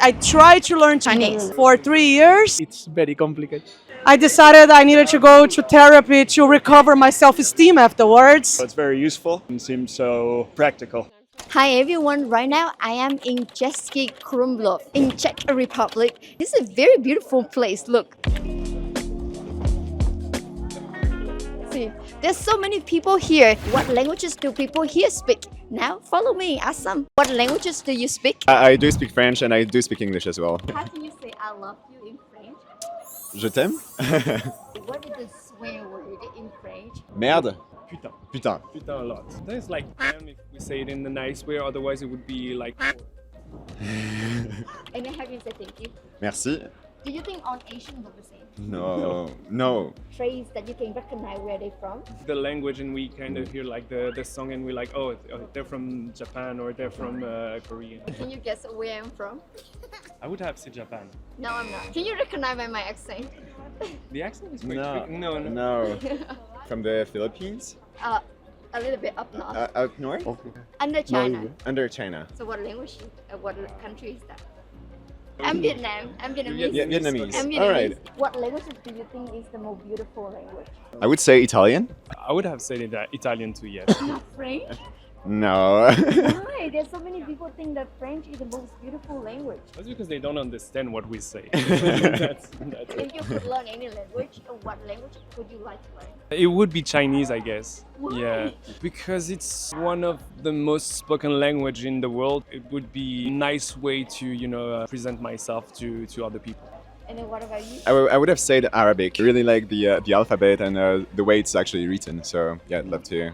I tried to learn Chinese for 3 years. It's very complicated. I decided I needed to go to therapy to recover my self-esteem afterwards. It's very useful and seems so practical. Hi everyone, right now I am in Český Krumlov in Czech Republic. This is a very beautiful place, look. See, there's so many people here. What languages do people here speak? Now follow me, ask some. What languages do you speak? I do speak French and I do speak English as well. How can you say I love you in French? Je t'aime? What is the swear word in French? Merde. Putain. Putain. Putain a lot. There's like damn if we say it in a nice way, otherwise it would be like. And then how do you say thank you? Merci. Do you think all Asian look the same? No. Phrase that you can recognize where they're from? The language, and we kind of hear like the song and we're like, oh, they're from Japan or they're from Korea. Can you guess where I'm from? I would have said Japan. No, I'm not. Can you recognize by my accent? The accent is quite No. no. No. From the Philippines? A little bit up north. Out north? Under China. Under China. So what language, what country is that? I'm Vietnam. I'm Vietnamese. Vietnamese. I'm Vietnamese. All right. What languages do you think is the most beautiful language? I would say Italian. I would have said it Italian too, yes. Not French? No. Why? There's so many people think that French is the most beautiful language. That's because they don't understand what we say. that's it. If you could learn any language, what language would you like to learn? It would be Chinese, I guess. Why? Yeah, because it's one of the most spoken language in the world. It would be a nice way to, present myself to other people. And then what about you? I would have said Arabic. I really like the alphabet and the way it's actually written. So yeah, I'd love to.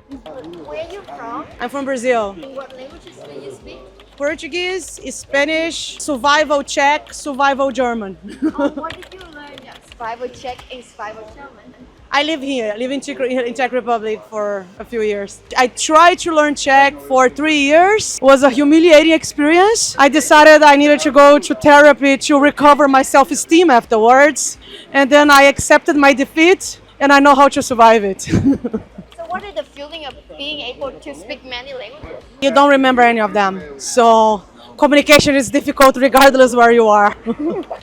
Where are you from? I'm from Brazil. And what languages do you speak? Portuguese, Spanish, survival Czech, survival German. What did you learn? Survival Czech and survival German. I live here. I live in Czech Republic for a few years. I tried to learn Czech for 3 years. It was a humiliating experience. I decided I needed to go to therapy to recover my self-esteem afterwards. And then I accepted my defeat and I know how to survive it. So what is the feeling of being able to speak many languages? You don't remember any of them. So communication is difficult regardless where you are.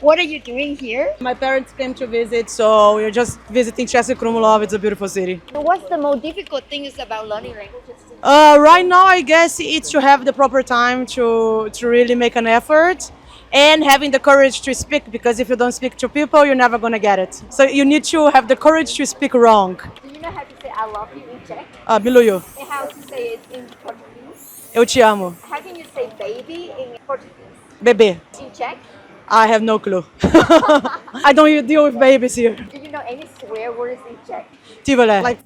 What are you doing here? My parents came to visit, so we're just visiting Český Krumlov. It's a beautiful city. What's the most difficult things about learning languages? Right now, I guess it's to have the proper time to really make an effort and having the courage to speak, because if you don't speak to people, you're never going to get it. So you need to have the courage to speak wrong. Do you know how to say I love you in Czech? Miluju. And how to say it in Portuguese? Eu te amo. How can you say baby in Portuguese? Bebê. In Czech? I have no clue. I don't deal with babies here. Do you know any swear words in Czech? Tivole. Like,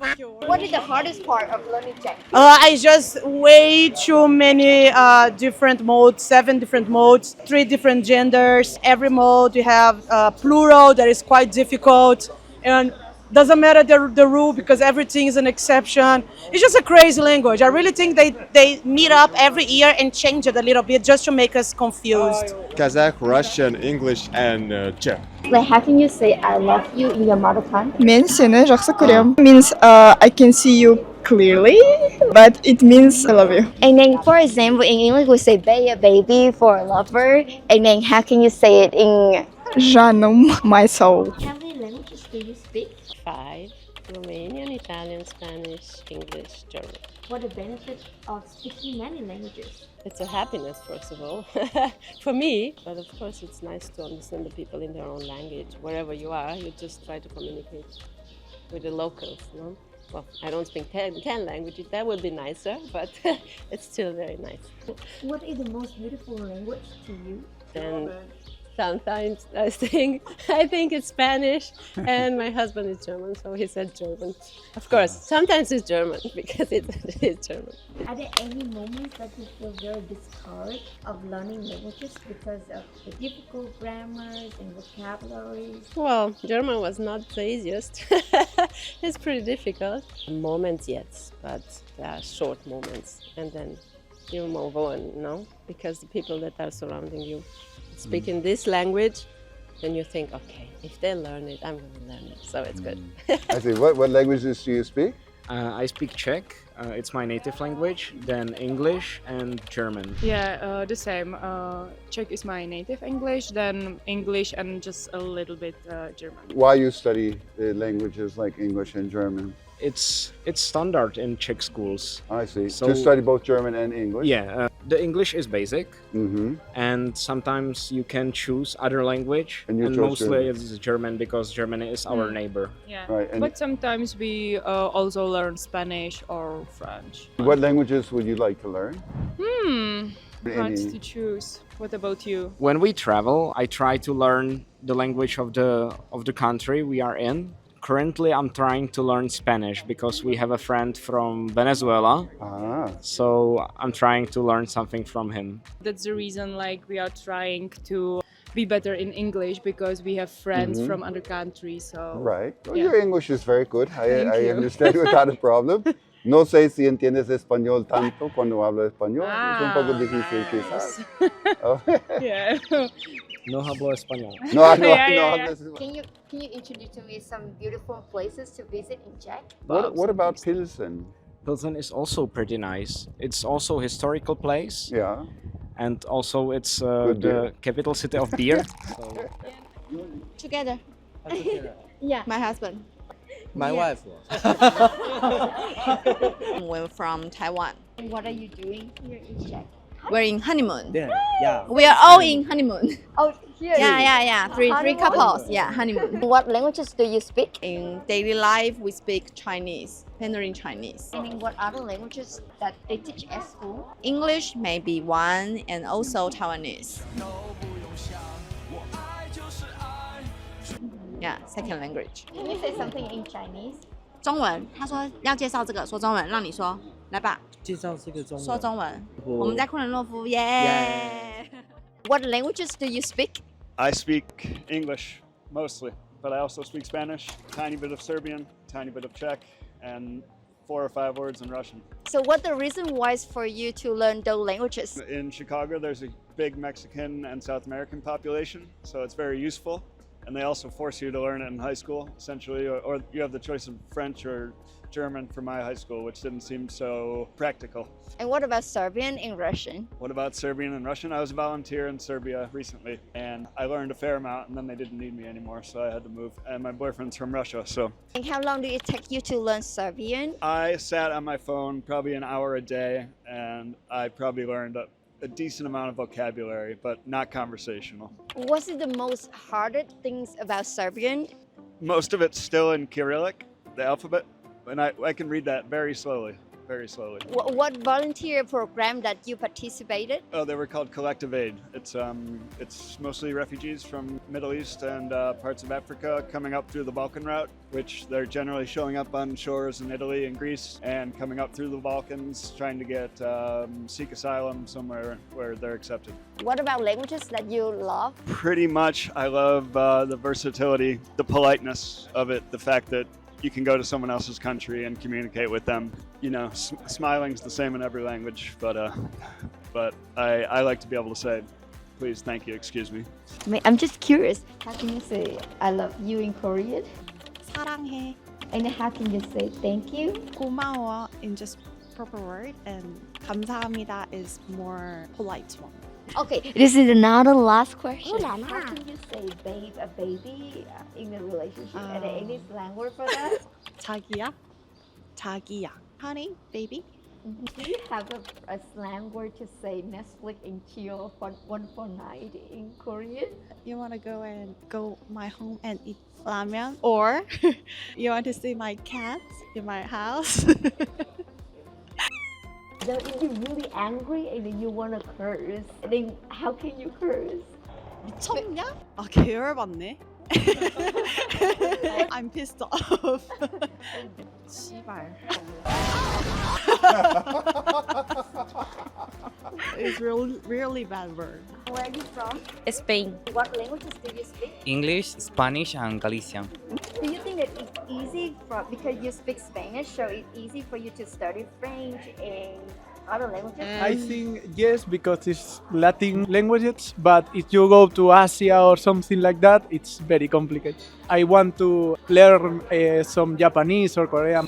What is the hardest part of learning Czech? I just way too many different modes, 7 different modes, 3 different genders. Every mode you have plural that is quite difficult, and doesn't matter the rule because everything is an exception. It's just a crazy language. I really think they meet up every year and change it a little bit just to make us confused. Kazakh, Russian, English, and Czech. Like how can you say I love you in your mother tongue? Мен сені жақсы көрем. Means I can see you clearly, but it means I love you. And then for example in English we say baby for a lover. And then how can you say it in Жаным, my soul. how many languages do you speak? 5: Romanian, Italian, Spanish, English, German. What are the benefits of speaking many languages? It's a happiness, first of all, for me. But of course, it's nice to understand the people in their own language. Wherever you are, you just try to communicate with the locals, no? Well, I don't speak 10 languages. That would be nicer, but it's still very nice. What is the most beautiful language to you? Then sometimes I think it's Spanish, and my husband is German, so he said German. Of course, sometimes it's German because it's German. Are there any moments that you feel very discouraged of learning languages because of the difficult grammars and vocabularies? Well, German was not the easiest. It's pretty difficult. Moments, yes, but there are short moments, and then you move on, no? Because the people that are surrounding you speak in this language, then you think, okay, if they learn it, I'm going to learn it, so it's good. I see. What languages do you speak? I speak Czech, it's my native language, then English and German. Yeah, the same. Czech is my native English, then English and just a little bit German. Why you study languages like English and German? It's standard in Czech schools. I see. So- to study both German and English? Yeah, the English is basic, Mm-hmm. and sometimes you can choose other language, And you and chose mostly German. it's German because Germany is our neighbor. Yeah. Right. And But sometimes we also learn Spanish or French. what languages would you like to learn? Hard Any- to choose. What about you? When we travel, I try to learn the language of the country we are in. Currently, I'm trying to learn Spanish because we have a friend from Venezuela, Ah, so I'm trying to learn something from him. That's the reason like we are trying to be better in English because we have friends from other countries. So right. Well, Yeah. your English is very good. Thank I you. understand without a problem. No sé si entiendes español tanto cuando hablo español. Es un poco difícil quizás. Oh. yeah. No hablo español. No, Yeah. hablas- Can you introduce to me some beautiful places to visit in Czech? What about Pilsen? Pilsen is also pretty nice. It's also a historical place, Yeah. and also it's Good beer. the capital city of beer. So. Together. Yeah. My husband. My Yeah. wife. We're from Taiwan. And what are you doing here in Czech? We're in honeymoon. Yeah. We are all in honeymoon. Oh, here. Yeah. Three Honeymoon? couples. Yeah, honeymoon. What languages do you speak? In daily life, we speak Chinese, Mandarin Chinese. And in what other languages that they teach at school? English may be one, and also Taiwanese. Yeah, second language. Can you say something in Chinese? 中文，他说要介绍这个，说中文，让你说，来吧，介绍这个中文。说中文。我们在库伦洛夫，耶！ What languages do you speak? I speak English mostly, but I also speak Spanish, tiny bit of Serbian, tiny bit of Czech, and 4 or 5 words in Russian. So what the reason was for you to learn those languages? In Chicago, there's a big Mexican and South American population, so it's very useful. And they also force you to learn it in high school, essentially, or you have the choice of French or German for my high school, which didn't seem so practical. And what about Serbian and Russian? What about Serbian and Russian? I was a volunteer in Serbia recently, and I learned a fair amount, and then they didn't need me anymore, so I had to move. And my boyfriend's from Russia, so And how long did it take you to learn Serbian? I sat on my phone probably an hour a day, and I probably learned a decent amount of vocabulary, but not conversational. Was it the most hardest things about Serbian? Most of it's still in Cyrillic, the alphabet, and I can read that very slowly. What volunteer program that you participated? Oh, they were called Collective Aid. It's mostly refugees from Middle East and parts of Africa coming up through the Balkan route, which they're generally showing up on shores in Italy and Greece and coming up through the Balkans, trying to get seek asylum somewhere where they're accepted. What about languages that you love? Pretty much, I love the versatility, the politeness of it, the fact that you can go to someone else's country and communicate with them. You know, smiling's the same in every language, but I like to be able to say, please, thank you, excuse me. I'm just curious. How can you say I love you in Korean? 사랑해. And how can you say thank you? 고마워 in just proper word, and 감사합니다 is more polite one. Okay, this is another last question. How can you say babe, a baby in a relationship? And any slang word for that? 자기야, 자기야. Honey, baby. Do you have a slang word to say Netflix and chill for one for night in Korean? You want to go my home and eat ramen, or you want to see my cats in my house? So if you're really angry and then you want to curse, then how can you curse? 미쳤냐? 아 계열받네. I'm pissed off. 씨발. It's really bad word. Where are you from? Spain. What languages do you speak? English, Spanish, and Galician. Do you think that it's easy because you speak Spanish, so it's easy for you to study French and other languages? I think yes, because it's Latin languages, but if you go to Asia or something like that, it's very complicated. I want to learn some Japanese or Korean.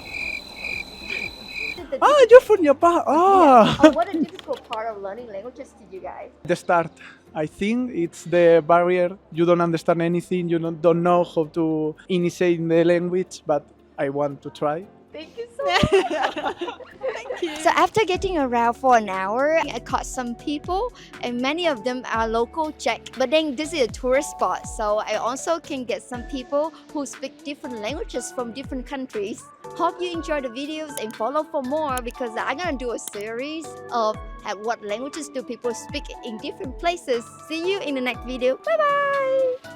Ah, you're from Japan. Ah. Oh, what a difficult part of learning languages to you guys? The start. I think it's the barrier. You don't understand anything. You don't know how to initiate the language, but I want to try. Thank you so much. Thank you. So after getting around for an hour, I caught some people, and many of them are local Czech. But then this is a tourist spot, so I also can get some people who speak different languages from different countries. Hope you enjoy the videos and follow for more, because I'm gonna do a series of what languages do people speak in different places. See you in the next video. Bye bye.